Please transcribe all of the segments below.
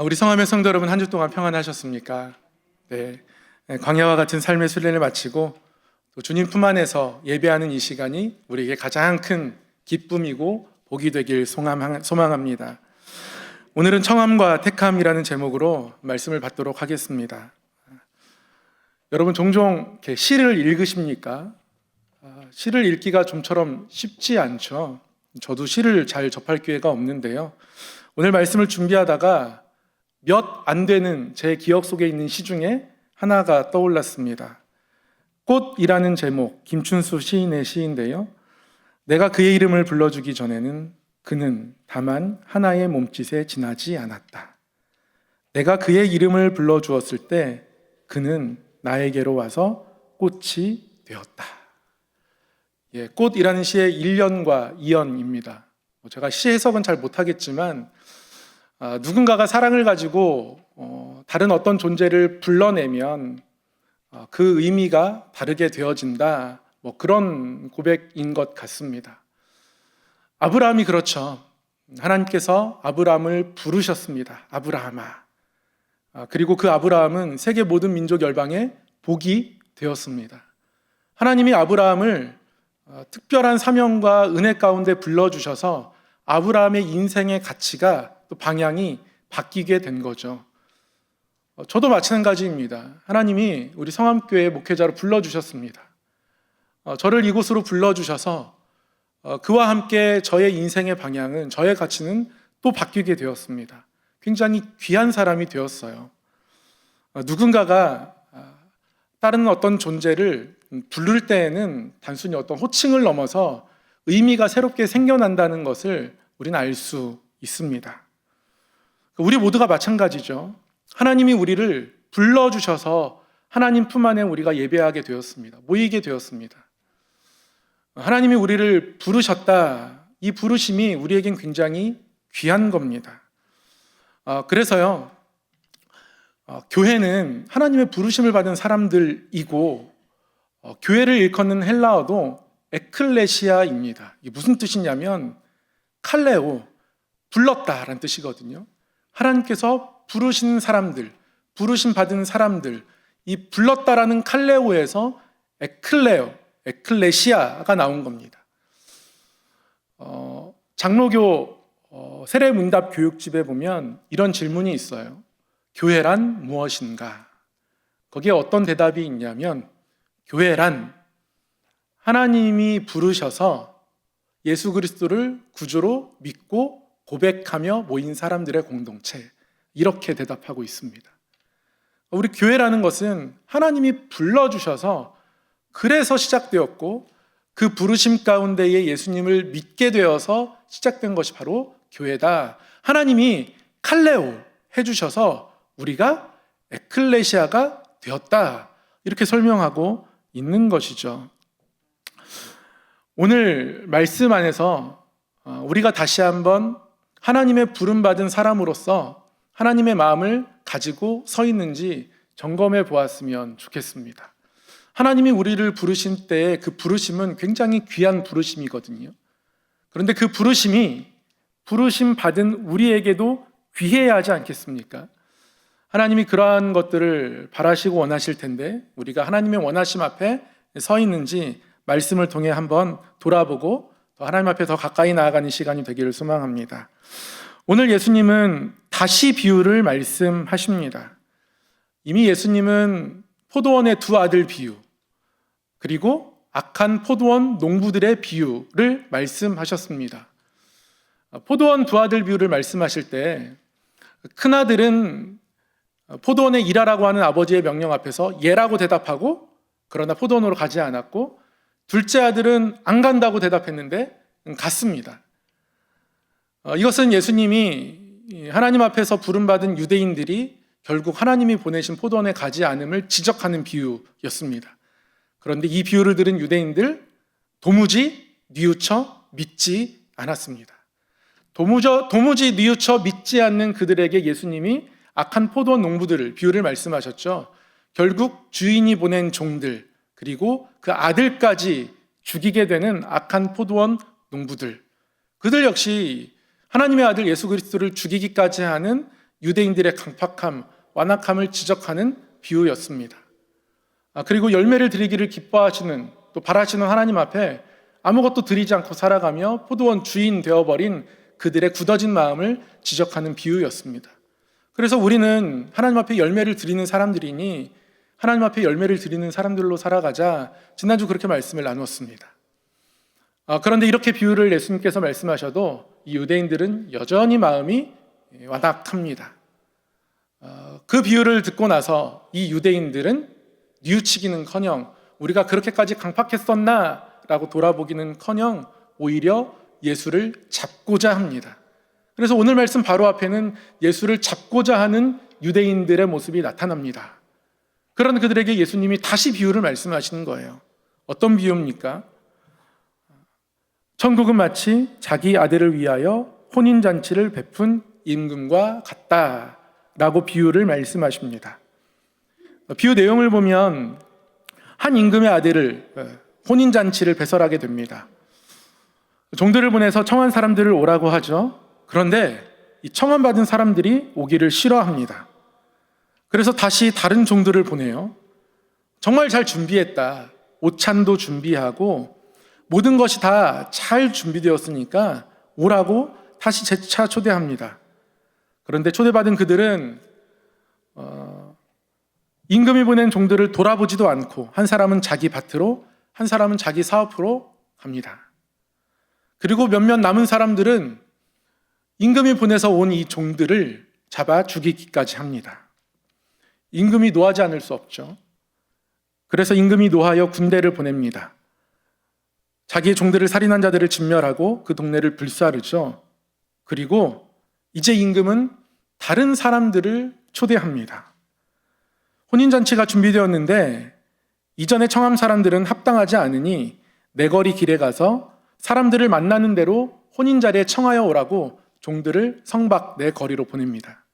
우리 성함의 성도 여러분, 한 주 동안 평안하셨습니까? 네. 광야와 같은 삶의 순례를 마치고 또 주님 품 안에서 예배하는 이 시간이 우리에게 가장 큰 기쁨이고 복이 되길 소망합니다. 오늘은 청함과 택함이라는 제목으로 말씀을 받도록 하겠습니다. 여러분 종종 이렇게 시를 읽으십니까? 시를 읽기가 좀처럼 쉽지 않죠. 저도 시를 잘 접할 기회가 없는데요. 오늘 말씀을 준비하다가 몇 안 되는 제 기억 속에 있는 시 중에 하나가 떠올랐습니다. 꽃이라는 제목, 김춘수 시인의 시인데요. 내가 그의 이름을 불러주기 전에는 그는 다만 하나의 몸짓에 지나지 않았다. 내가 그의 이름을 불러주었을 때 그는 나에게로 와서 꽃이 되었다. 꽃이라는 시의 1년과 2연입니다. 제가 시 해석은 잘 못하겠지만 누군가가 사랑을 가지고 다른 어떤 존재를 불러내면 그 의미가 다르게 되어진다, 그런 고백인 것 같습니다. 아브라함이 그렇죠. 하나님께서 아브라함을 부르셨습니다. 아브라함아. 그리고 그 아브라함은 세계 모든 민족 열방의 복이 되었습니다. 하나님이 아브라함을 특별한 사명과 은혜 가운데 불러주셔서 아브라함의 인생의 가치가 또 방향이 바뀌게 된 거죠. 저도 마찬가지입니다. 하나님이 우리 성함교회 목회자로 불러주셨습니다. 저를 이곳으로 불러주셔서 그와 함께 저의 인생의 방향은, 저의 가치는 또 바뀌게 되었습니다. 굉장히 귀한 사람이 되었어요. 누군가가 다른 어떤 존재를 부를 때에는 단순히 어떤 호칭을 넘어서 의미가 새롭게 생겨난다는 것을 우리는 알 수 있습니다. 우리 모두가 마찬가지죠. 하나님이 우리를 불러주셔서 하나님 품 안에 우리가 예배하게 되었습니다. 모이게 되었습니다. 하나님이 우리를 부르셨다. 이 부르심이 우리에겐 굉장히 귀한 겁니다. 그래서요, 교회는 하나님의 부르심을 받은 사람들이고, 교회를 일컫는 헬라어도 에클레시아입니다. 이게 무슨 뜻이냐면 칼레오, 불렀다라는 뜻이거든요. 하나님께서 부르신 사람들, 부르심 받은 사람들, 이 불렀다라는 칼레오에서 에클레시아가 나온 겁니다. 장로교 세례문답 교육집에 보면 이런 질문이 있어요. 교회란 무엇인가? 거기에 어떤 대답이 있냐면, 교회란 하나님이 부르셔서 예수 그리스도를 구주로 믿고 고백하며 모인 사람들의 공동체, 이렇게 대답하고 있습니다. 우리 교회라는 것은 하나님이 불러주셔서 그래서 시작되었고, 그 부르심 가운데에 예수님을 믿게 되어서 시작된 것이 바로 교회다. 하나님이 칼레오 해주셔서 우리가 에클레시아가 되었다, 이렇게 설명하고 있는 것이죠. 오늘 말씀 안에서 우리가 다시 한번 하나님의 부름받은 사람으로서 하나님의 마음을 가지고 서 있는지 점검해 보았으면 좋겠습니다. 하나님이 우리를 부르신 때의 그 부르심은 굉장히 귀한 부르심이거든요. 그런데 그 부르심이 부르심 받은 우리에게도 귀해야 하지 않겠습니까? 하나님이 그러한 것들을 바라시고 원하실 텐데 우리가 하나님의 원하심 앞에 서 있는지 말씀을 통해 한번 돌아보고 또 하나님 앞에 더 가까이 나아가는 시간이 되기를 소망합니다. 오늘 예수님은 다시 비유를 말씀하십니다. 이미 예수님은 포도원의 두 아들 비유, 그리고 악한 포도원 농부들의 비유를 말씀하셨습니다. 포도원 두 아들 비유를 말씀하실 때 큰아들은 포도원에 일하라고 하는 아버지의 명령 앞에서 예라고 대답하고, 그러나 포도원으로 가지 않았고, 둘째 아들은 안 간다고 대답했는데 갔습니다. 이것은 예수님이 하나님 앞에서 부름받은 유대인들이 결국 하나님이 보내신 포도원에 가지 않음을 지적하는 비유였습니다. 그런데 이 비유를 들은 유대인들 도무지 뉘우쳐 믿지 않았습니다. 도무지 뉘우쳐 믿지 않는 그들에게 예수님이 악한 포도원 농부들을 비유를 말씀하셨죠. 결국 주인이 보낸 종들, 그리고 그 아들까지 죽이게 되는 악한 포도원 농부들, 그들 역시 하나님의 아들 예수 그리스도를 죽이기까지 하는 유대인들의 강팍함, 완악함을 지적하는 비유였습니다. 그리고 열매를 드리기를 기뻐하시는, 또 바라시는 하나님 앞에 아무것도 드리지 않고 살아가며 포도원 주인 되어버린 그들의 굳어진 마음을 지적하는 비유였습니다. 그래서 우리는 하나님 앞에 열매를 드리는 사람들이니 하나님 앞에 열매를 드리는 사람들로 살아가자, 지난주 그렇게 말씀을 나누었습니다. 그런데 이렇게 비유를 예수님께서 말씀하셔도 이 유대인들은 여전히 마음이 완악합니다. 그 비유를 듣고 나서 이 유대인들은 뉘우치기는커녕 우리가 그렇게까지 강팍했었나? 라고 돌아보기는커녕 오히려 예수를 잡고자 합니다. 그래서 오늘 말씀 바로 앞에는 예수를 잡고자 하는 유대인들의 모습이 나타납니다. 그런 그들에게 예수님이 다시 비유를 말씀하시는 거예요. 어떤 비유입니까? 천국은 마치 자기 아들을 위하여 혼인잔치를 베푼 임금과 같다라고 비유를 말씀하십니다. 비유 내용을 보면 한 임금의 아들을 혼인잔치를 배설하게 됩니다. 종들을 보내서 청한 사람들을 오라고 하죠. 그런데 이 청함받은 사람들이 오기를 싫어합니다. 그래서 다시 다른 종들을 보내요. 정말 잘 준비했다. 옷찬도 준비하고 모든 것이 다 잘 준비되었으니까 오라고 다시 재차 초대합니다. 그런데 초대받은 그들은 임금이 보낸 종들을 돌아보지도 않고 한 사람은 자기 밭으로, 한 사람은 자기 사업으로 갑니다. 그리고 몇몇 남은 사람들은 임금이 보내서 온 이 종들을 잡아 죽이기까지 합니다. 임금이 노하지 않을 수 없죠. 그래서 임금이 노하여 군대를 보냅니다. 자기의 종들을 살인한 자들을 진멸하고 그 동네를 불사르죠. 그리고 이제 임금은 다른 사람들을 초대합니다. 혼인잔치가 준비되었는데 이전에 청함 사람들은 합당하지 않으니 내거리 길에 가서 사람들을 만나는 대로 혼인자리에 청하여 오라고 종들을 성박 내거리로 보냅니다.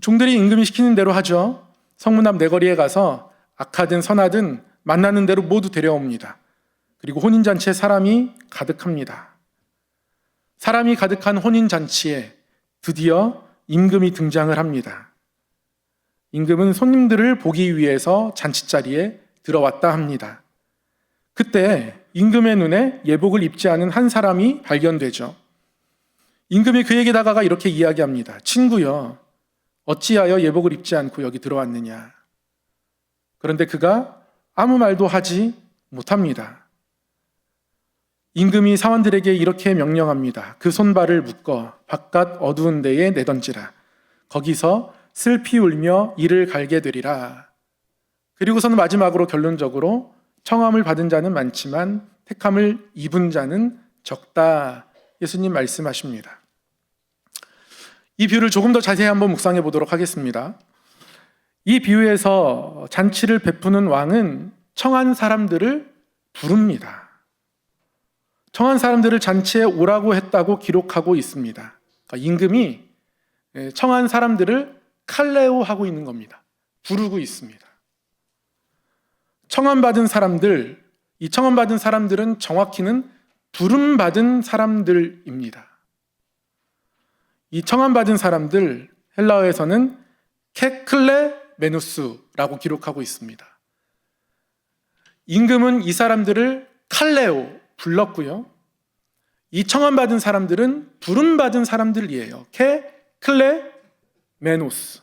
종들이 임금이 시키는 대로 하죠. 성문 앞 내거리에 가서 악하든 선하든 만나는 대로 모두 데려옵니다. 그리고 혼인잔치에 사람이 가득합니다. 사람이 가득한 혼인잔치에 드디어 임금이 등장을 합니다. 임금은 손님들을 보기 위해서 잔치자리에 들어왔다 합니다. 그때 임금의 눈에 예복을 입지 않은 한 사람이 발견되죠. 임금이 그에게 다가가 이렇게 이야기합니다. 친구여, 어찌하여 예복을 입지 않고 여기 들어왔느냐? 그런데 그가 아무 말도 하지 못합니다. 임금이 사원들에게 이렇게 명령합니다. 그 손발을 묶어 바깥 어두운 데에 내던지라. 거기서 슬피 울며 이를 갈게 되리라. 그리고서는 마지막으로 결론적으로 청함을 받은 자는 많지만 택함을 입은 자는 적다. 예수님 말씀하십니다. 이 비유를 조금 더 자세히 한번 묵상해 보도록 하겠습니다. 이 비유에서 잔치를 베푸는 왕은 청한 사람들을 부릅니다. 청한 사람들을 잔치에 오라고 했다고 기록하고 있습니다. 그러니까 임금이 청한 사람들을 칼레오하고 있는 겁니다. 부르고 있습니다. 청함받은 사람들, 이 청함받은 사람들은 정확히는 부름받은 사람들입니다. 이 청함받은 사람들, 헬라어에서는 케클레메누스라고 기록하고 있습니다. 임금은 이 사람들을 칼레오, 불렀고요. 이 청함받은 사람들은 부름받은 사람들이에요. 클레메노스.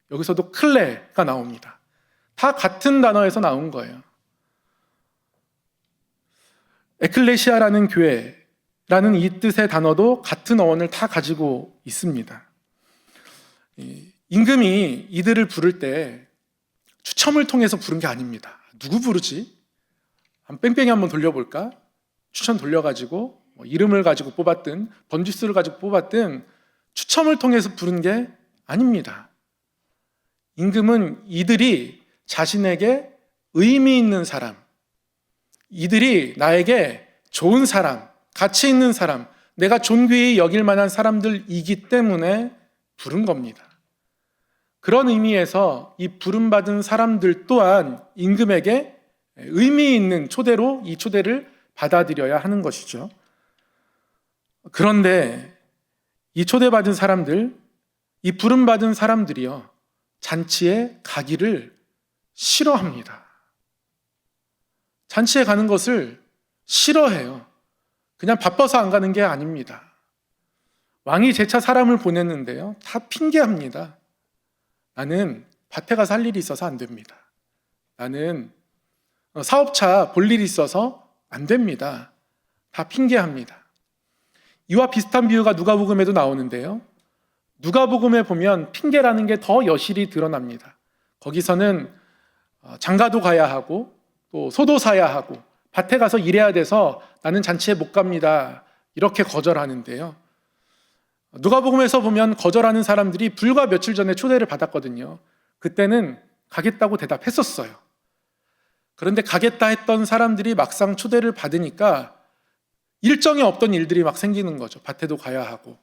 여기서도 클레가 나옵니다. 다 같은 단어에서 나온 거예요. 에클레시아라는 교회라는 이 뜻의 단어도 같은 어원을 다 가지고 있습니다. 임금이 이들을 부를 때 추첨을 통해서 부른 게 아닙니다. 누구 부르지? 뺑뺑이 한번 돌려볼까? 추천 돌려가지고 이름을 가지고 뽑았든 번지수를 가지고 뽑았든 추첨을 통해서 부른 게 아닙니다. 임금은 이들이 자신에게 의미 있는 사람, 이들이 나에게 좋은 사람, 가치 있는 사람, 내가 존귀히 여길 만한 사람들이기 때문에 부른 겁니다. 그런 의미에서 이 부름받은 사람들 또한 임금에게 의미 있는 초대로 이 초대를 받아들여야 하는 것이죠. 그런데 이 초대받은 사람들, 이 부름받은 사람들이요, 잔치에 가기를 싫어합니다. 잔치에 가는 것을 싫어해요. 그냥 바빠서 안 가는 게 아닙니다. 왕이 제차 사람을 보냈는데요, 다 핑계합니다. 나는 밭에 가서 할 일이 있어서 안 됩니다. 나는 사업차 볼 일이 있어서 안 됩니다. 다 핑계합니다. 이와 비슷한 비유가 누가복음에도 나오는데요, 누가복음에 보면 핑계라는 게 더 여실히 드러납니다. 거기서는 장가도 가야 하고 또 소도 사야 하고 밭에 가서 일해야 돼서 나는 잔치에 못 갑니다, 이렇게 거절하는데요, 누가복음에서 보면 거절하는 사람들이 불과 며칠 전에 초대를 받았거든요. 그때는 가겠다고 대답했었어요. 그런데 가겠다 했던 사람들이 막상 초대를 받으니까 일정이 없던 일들이 막 생기는 거죠. 밭에도 가야 하고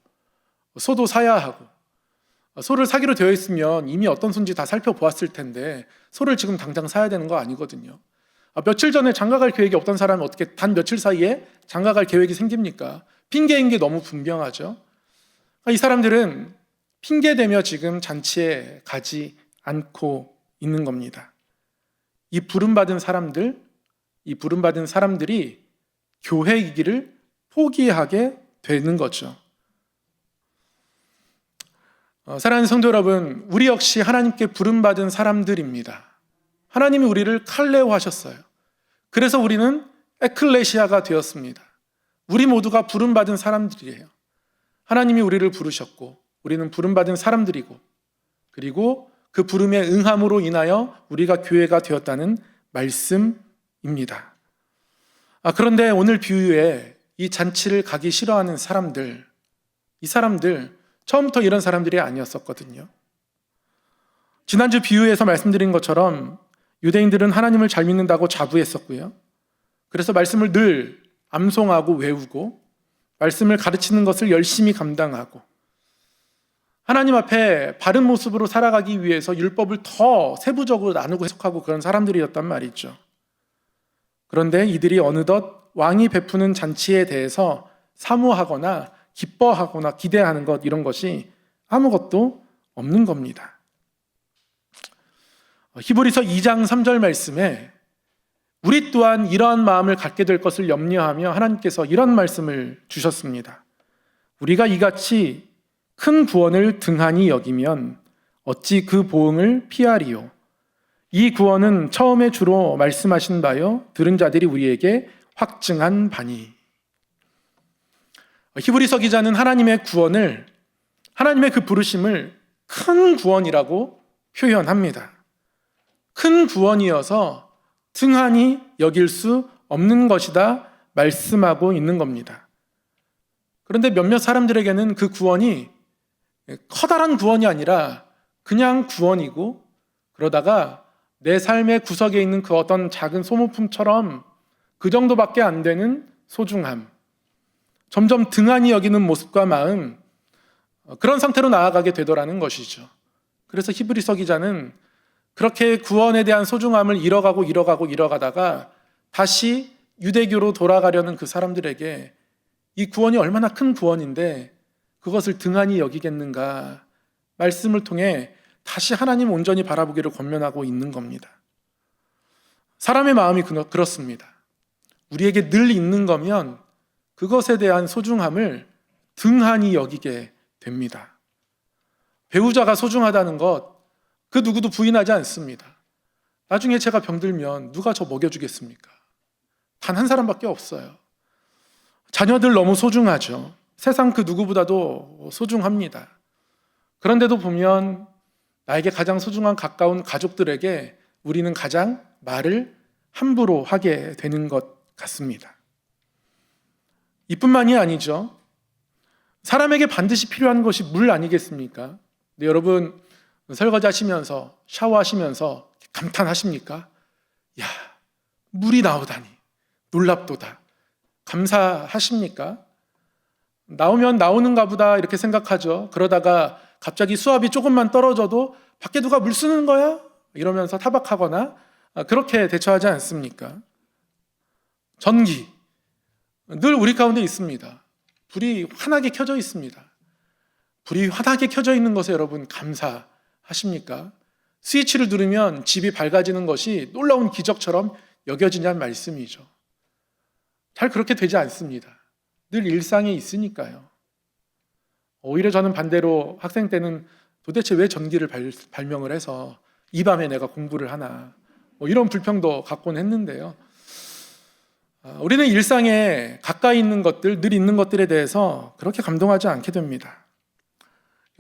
소도 사야 하고, 소를 사기로 되어 있으면 이미 어떤 소인지 다 살펴보았을 텐데 소를 지금 당장 사야 되는 거 아니거든요. 며칠 전에 장가갈 계획이 없던 사람은 어떻게 단 며칠 사이에 장가갈 계획이 생깁니까? 핑계인 게 너무 분명하죠. 이 사람들은 핑계대며 지금 잔치에 가지 않고 있는 겁니다. 이 부름받은 사람들이 교회이기를 포기하게 되는 거죠. 사랑하는 성도 여러분, 우리 역시 하나님께 부름받은 사람들입니다. 하나님이 우리를 칼레오 하셨어요. 그래서 우리는 에클레시아가 되었습니다. 우리 모두가 부름받은 사람들이에요. 하나님이 우리를 부르셨고 우리는 부름받은 사람들이고, 그리고 그 부름에 응함으로 인하여 우리가 교회가 되었다는 말씀입니다. 그런데 오늘 비유에 이 잔치를 가기 싫어하는 사람들, 이 사람들 처음부터 이런 사람들이 아니었었거든요. 지난주 비유에서 말씀드린 것처럼 유대인들은 하나님을 잘 믿는다고 자부했었고요. 그래서 말씀을 늘 암송하고 외우고 말씀을 가르치는 것을 열심히 감당하고 하나님 앞에 바른 모습으로 살아가기 위해서 율법을 더 세부적으로 나누고 해석하고 그런 사람들이었단 말이죠. 그런데 이들이 어느덧 왕이 베푸는 잔치에 대해서 사모하거나 기뻐하거나 기대하는 것, 이런 것이 아무것도 없는 겁니다. 히브리서 2장 3절 말씀에 우리 또한 이러한 마음을 갖게 될 것을 염려하며 하나님께서 이런 말씀을 주셨습니다. 우리가 이같이 큰 구원을 등한히 여기면 어찌 그 보응을 피하리요. 이 구원은 처음에 주로 말씀하신 바요 들은 자들이 우리에게 확증한 바니. 히브리서 기자는 하나님의 구원을, 하나님의 그 부르심을 큰 구원이라고 표현합니다. 큰 구원이어서 등한히 여길 수 없는 것이다 말씀하고 있는 겁니다. 그런데 몇몇 사람들에게는 그 구원이 커다란 구원이 아니라 그냥 구원이고, 그러다가 내 삶의 구석에 있는 그 어떤 작은 소모품처럼 그 정도밖에 안 되는 소중함, 점점 등한히 여기는 모습과 마음, 그런 상태로 나아가게 되더라는 것이죠. 그래서 히브리서 기자는 그렇게 구원에 대한 소중함을 잃어가다가 다시 유대교로 돌아가려는 그 사람들에게 이 구원이 얼마나 큰 구원인데 그것을 등한히 여기겠는가, 말씀을 통해 다시 하나님 온전히 바라보기를 권면하고 있는 겁니다. 사람의 마음이 그렇습니다. 우리에게 늘 있는 거면 그것에 대한 소중함을 등한히 여기게 됩니다. 배우자가 소중하다는 것, 그 누구도 부인하지 않습니다. 나중에 제가 병들면 누가 저 먹여주겠습니까? 단 한 사람밖에 없어요. 자녀들 너무 소중하죠. 세상 그 누구보다도 소중합니다. 그런데도 보면 나에게 가장 소중한 가까운 가족들에게 우리는 가장 말을 함부로 하게 되는 것 같습니다. 이뿐만이 아니죠. 사람에게 반드시 필요한 것이 물 아니겠습니까? 근데 여러분, 설거지 하시면서, 샤워하시면서 감탄하십니까? 야, 물이 나오다니 놀랍도다. 감사하십니까? 나오면 나오는가 보다 이렇게 생각하죠. 그러다가 갑자기 수압이 조금만 떨어져도 밖에 누가 물 쓰는 거야? 이러면서 타박하거나 그렇게 대처하지 않습니까? 전기, 늘 우리 가운데 있습니다. 불이 환하게 켜져 있습니다. 불이 환하게 켜져 있는 것에 여러분 감사하십니까? 스위치를 누르면 집이 밝아지는 것이 놀라운 기적처럼 여겨지냐는 말씀이죠. 잘 그렇게 되지 않습니다. 늘 일상에 있으니까요. 오히려 저는 반대로 학생 때는 도대체 왜 전기를 발명을 해서 이 밤에 내가 공부를 하나, 이런 불평도 갖곤 했는데요. 우리는 일상에 가까이 있는 것들, 늘 있는 것들에 대해서 그렇게 감동하지 않게 됩니다.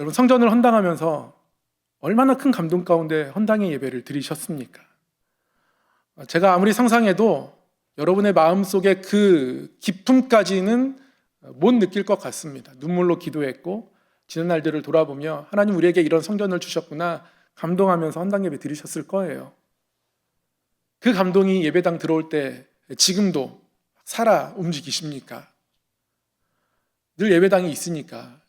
여러분, 성전을 헌당하면서 얼마나 큰 감동 가운데 헌당의 예배를 드리셨습니까? 제가 아무리 상상해도 여러분의 마음속에 그 기쁨까지는 못 느낄 것 같습니다. 눈물로 기도했고 지난 날들을 돌아보며 하나님 우리에게 이런 성전을 주셨구나 감동하면서 헌당 예배 드리셨을 거예요. 그 감동이 예배당 들어올 때 지금도 살아 움직이십니까? 늘 예배당이 있으니까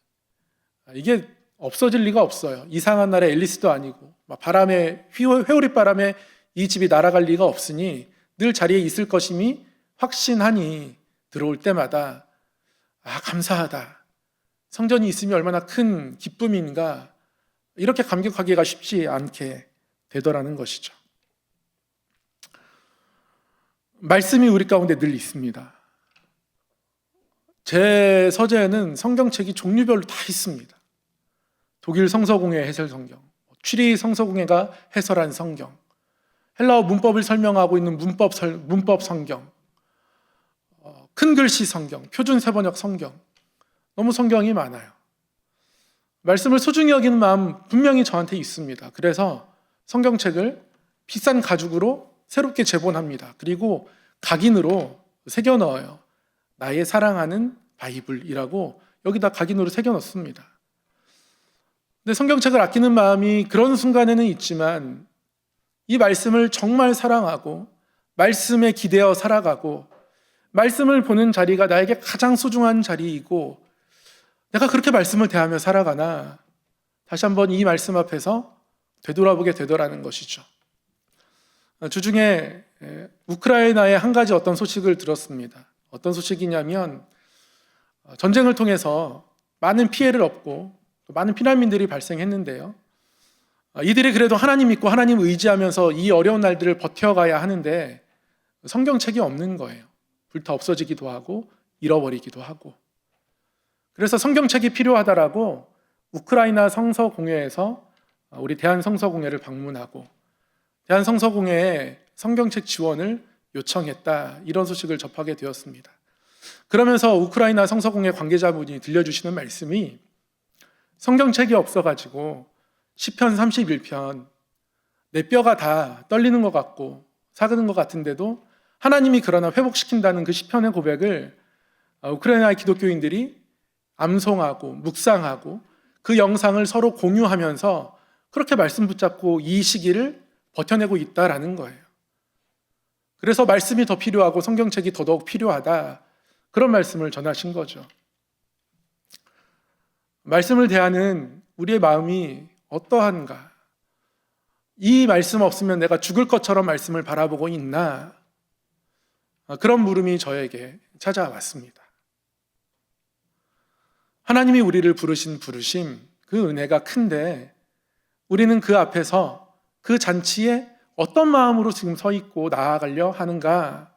이게 없어질 리가 없어요. 이상한 날에 앨리스도 아니고 바람에 회오리 바람에 이 집이 날아갈 리가 없으니 늘 자리에 있을 것임이 확신하니 들어올 때마다 감사하다. 성전이 있으면 얼마나 큰 기쁨인가. 이렇게 감격하기가 쉽지 않게 되더라는 것이죠. 말씀이 우리 가운데 늘 있습니다. 제 서재에는 성경책이 종류별로 다 있습니다. 독일 성서공회 해설 성경, 취리 성서공회가 해설한 성경, 헬라어 문법을 설명하고 있는 문법 성경, 큰 글씨 성경, 표준 세번역 성경, 너무 성경이 많아요. 말씀을 소중히 여기는 마음 분명히 저한테 있습니다. 그래서 성경책을 비싼 가죽으로 새롭게 재본합니다. 그리고 각인으로 새겨 넣어요. 나의 사랑하는 바이블이라고 여기다 각인으로 새겨 넣습니다. 근데 성경책을 아끼는 마음이 그런 순간에는 있지만 이 말씀을 정말 사랑하고 말씀에 기대어 살아가고 말씀을 보는 자리가 나에게 가장 소중한 자리이고 내가 그렇게 말씀을 대하며 살아가나 다시 한번 이 말씀 앞에서 되돌아보게 되더라는 것이죠. 주중에 우크라이나의 한 가지 어떤 소식을 들었습니다. 어떤 소식이냐면 전쟁을 통해서 많은 피해를 얻고 또 많은 피난민들이 발생했는데요. 이들이 그래도 하나님 믿고 하나님 의지하면서 이 어려운 날들을 버텨가야 하는데 성경책이 없는 거예요. 불타 없어지기도 하고 잃어버리기도 하고. 그래서 성경책이 필요하다라고 우크라이나 성서공회에서 우리 대한성서공회를 방문하고 대한성서공회에 성경책 지원을 요청했다, 이런 소식을 접하게 되었습니다. 그러면서 우크라이나 성서공회 관계자분이 들려주시는 말씀이 성경책이 없어가지고 시편 31편 내 뼈가 다 떨리는 것 같고 사그는 것 같은데도 하나님이 그러나 회복시킨다는 그 시편의 고백을 우크라이나의 기독교인들이 암송하고 묵상하고 그 영상을 서로 공유하면서 그렇게 말씀 붙잡고 이 시기를 버텨내고 있다라는 거예요. 그래서 말씀이 더 필요하고 성경책이 더더욱 필요하다, 그런 말씀을 전하신 거죠. 말씀을 대하는 우리의 마음이 어떠한가? 이 말씀 없으면 내가 죽을 것처럼 말씀을 바라보고 있나? 그런 물음이 저에게 찾아왔습니다. 하나님이 우리를 부르신 부르심, 그 은혜가 큰데 우리는 그 앞에서 그 잔치에 어떤 마음으로 지금 서 있고 나아가려 하는가?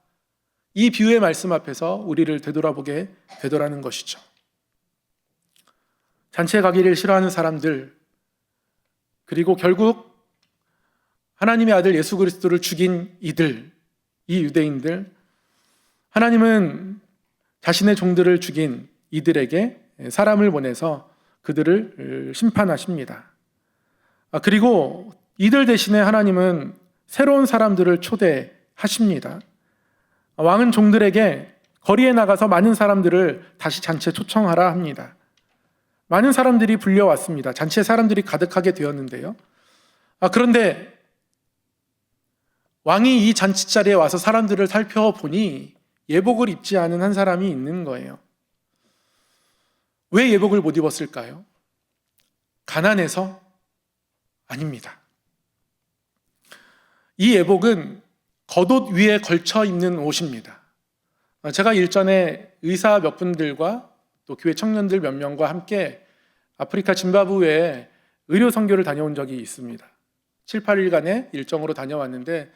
이 비유의 말씀 앞에서 우리를 되돌아보게 되더라는 것이죠. 잔치에 가기를 싫어하는 사람들, 그리고 결국 하나님의 아들 예수 그리스도를 죽인 이들, 이 유대인들, 하나님은 자신의 종들을 죽인 이들에게 사람을 보내서 그들을 심판하십니다. 그리고 이들 대신에 하나님은 새로운 사람들을 초대하십니다. 왕은 종들에게 거리에 나가서 많은 사람들을 다시 잔치에 초청하라 합니다. 많은 사람들이 불려왔습니다. 잔치에 사람들이 가득하게 되었는데요. 그런데 왕이 이 잔치 자리에 와서 사람들을 살펴보니 예복을 입지 않은 한 사람이 있는 거예요. 왜 예복을 못 입었을까요? 가난해서? 아닙니다. 이 예복은 겉옷 위에 걸쳐 입는 옷입니다. 제가 일전에 의사 몇 분들과 또 교회 청년들 몇 명과 함께 아프리카 짐바브웨에 의료 선교를 다녀온 적이 있습니다. 7, 8일간의 일정으로 다녀왔는데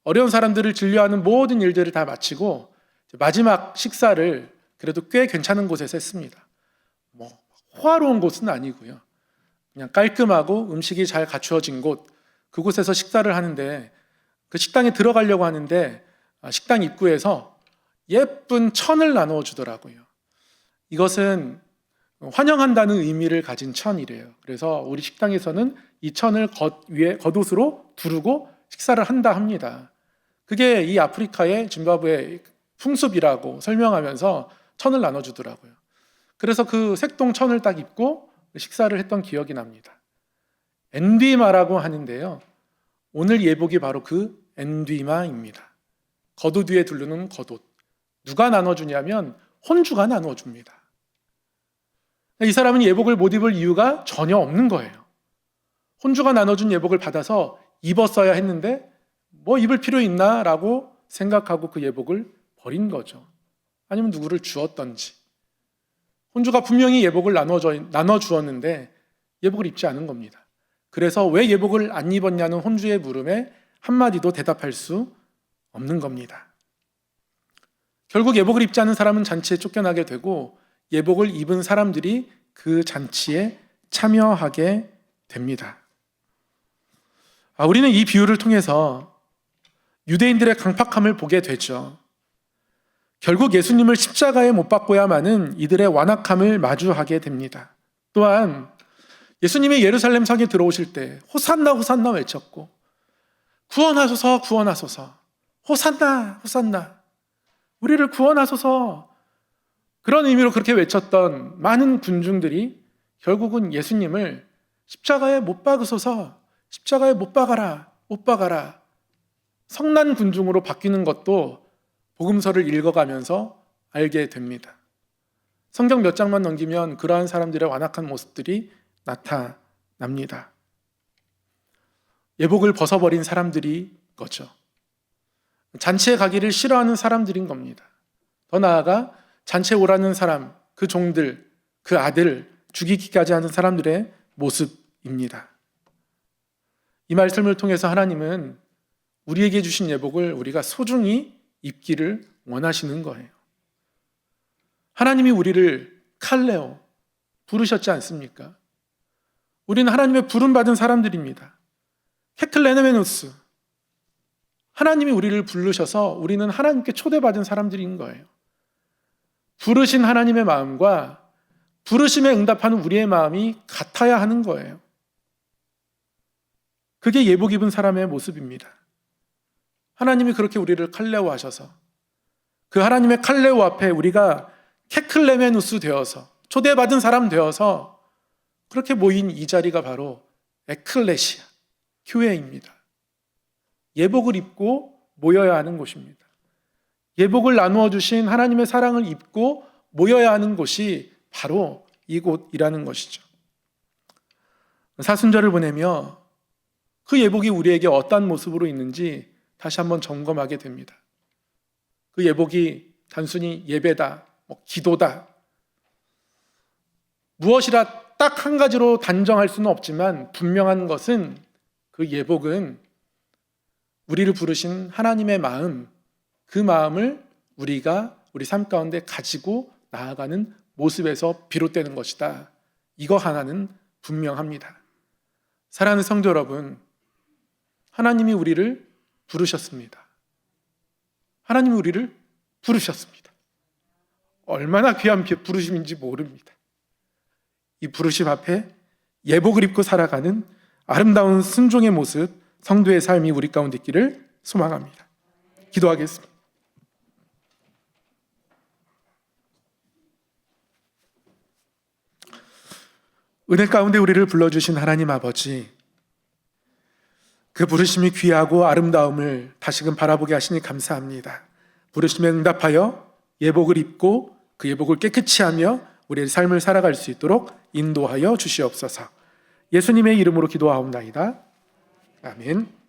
어려운 사람들을 진료하는 모든 일들을 다 마치고 마지막 식사를 그래도 꽤 괜찮은 곳에서 했습니다. 호화로운 곳은 아니고요. 그냥 깔끔하고 음식이 잘 갖추어진 곳, 그곳에서 식사를 하는데 그 식당에 들어가려고 하는데 식당 입구에서 예쁜 천을 나누어 주더라고요. 이것은 환영한다는 의미를 가진 천이래요. 그래서 우리 식당에서는 이 천을 겉옷으로 두르고 식사를 한다 합니다. 그게 이 아프리카의 짐바브웨 풍습이라고 설명하면서 천을 나눠주더라고요. 그래서 그 색동 천을 딱 입고 식사를 했던 기억이 납니다. 엔디마라고 하는데요. 오늘 예복이 바로 그 엔디마입니다. 겉옷 위에 두르는 겉옷. 누가 나눠주냐면 혼주가 나눠줍니다. 이 사람은 예복을 못 입을 이유가 전혀 없는 거예요. 혼주가 나눠준 예복을 받아서 입었어야 했는데 뭐 입을 필요 있나? 라고 생각하고 그 예복을 버린 거죠. 아니면 누구를 주었던지. 혼주가 분명히 예복을 나눠주었는데 예복을 입지 않은 겁니다. 그래서 왜 예복을 안 입었냐는 혼주의 물음에 한마디도 대답할 수 없는 겁니다. 결국 예복을 입지 않은 사람은 잔치에 쫓겨나게 되고 예복을 입은 사람들이 그 잔치에 참여하게 됩니다. 우리는 이 비유를 통해서 유대인들의 강팍함을 보게 되죠. 결국 예수님을 십자가에 못 박고야만은 이들의 완악함을 마주하게 됩니다. 또한 예수님이 예루살렘 성에 들어오실 때 호산나 호산나 외쳤고 구원하소서 구원하소서 호산나 호산나 우리를 구원하소서 그런 의미로 그렇게 외쳤던 많은 군중들이 결국은 예수님을 십자가에 못 박으소서 십자가에 못 박아라 못 박아라 성난 군중으로 바뀌는 것도 복음서를 읽어가면서 알게 됩니다. 성경 몇 장만 넘기면 그러한 사람들의 완악한 모습들이 나타납니다. 예복을 벗어버린 사람들이 거죠. 잔치에 가기를 싫어하는 사람들인 겁니다. 더 나아가 잔치에 오라는 사람, 그 종들, 그 아들 죽이기까지 하는 사람들의 모습입니다. 이 말씀을 통해서 하나님은 우리에게 주신 예복을 우리가 소중히 입기를 원하시는 거예요. 하나님이 우리를 칼레오 부르셨지 않습니까? 우리는 하나님의 부름받은 사람들입니다. 케클레네메누스 하나님이 우리를 부르셔서 우리는 하나님께 초대받은 사람들인 거예요. 부르신 하나님의 마음과 부르심에 응답하는 우리의 마음이 같아야 하는 거예요. 그게 예복 입은 사람의 모습입니다. 하나님이 그렇게 우리를 칼레오 하셔서 그 하나님의 칼레오 앞에 우리가 케클레메누스 되어서 초대받은 사람 되어서 그렇게 모인 이 자리가 바로 에클레시아, 교회입니다. 예복을 입고 모여야 하는 곳입니다. 예복을 나누어 주신 하나님의 사랑을 입고 모여야 하는 곳이 바로 이곳이라는 것이죠. 사순절을 보내며 그 예복이 우리에게 어떤 모습으로 있는지 다시 한번 점검하게 됩니다. 그 예복이 단순히 예배다, 기도다, 무엇이라 딱 한 가지로 단정할 수는 없지만 분명한 것은 그 예복은 우리를 부르신 하나님의 마음, 그 마음을 우리가 우리 삶 가운데 가지고 나아가는 모습에서 비롯되는 것이다. 이거 하나는 분명합니다. 사랑하는 성도 여러분, 하나님이 우리를 부르셨습니다. 하나님이 우리를 부르셨습니다. 얼마나 귀한 부르심인지 모릅니다. 이 부르심 앞에 예복을 입고 살아가는 아름다운 순종의 모습, 성도의 삶이 우리 가운데 있기를 소망합니다. 기도하겠습니다. 은혜 가운데 우리를 불러주신 하나님 아버지, 그 부르심이 귀하고 아름다움을 다시금 바라보게 하시니 감사합니다. 부르심에 응답하여 예복을 입고 그 예복을 깨끗이 하며 우리의 삶을 살아갈 수 있도록 인도하여 주시옵소서. 예수님의 이름으로 기도하옵나이다. 아멘.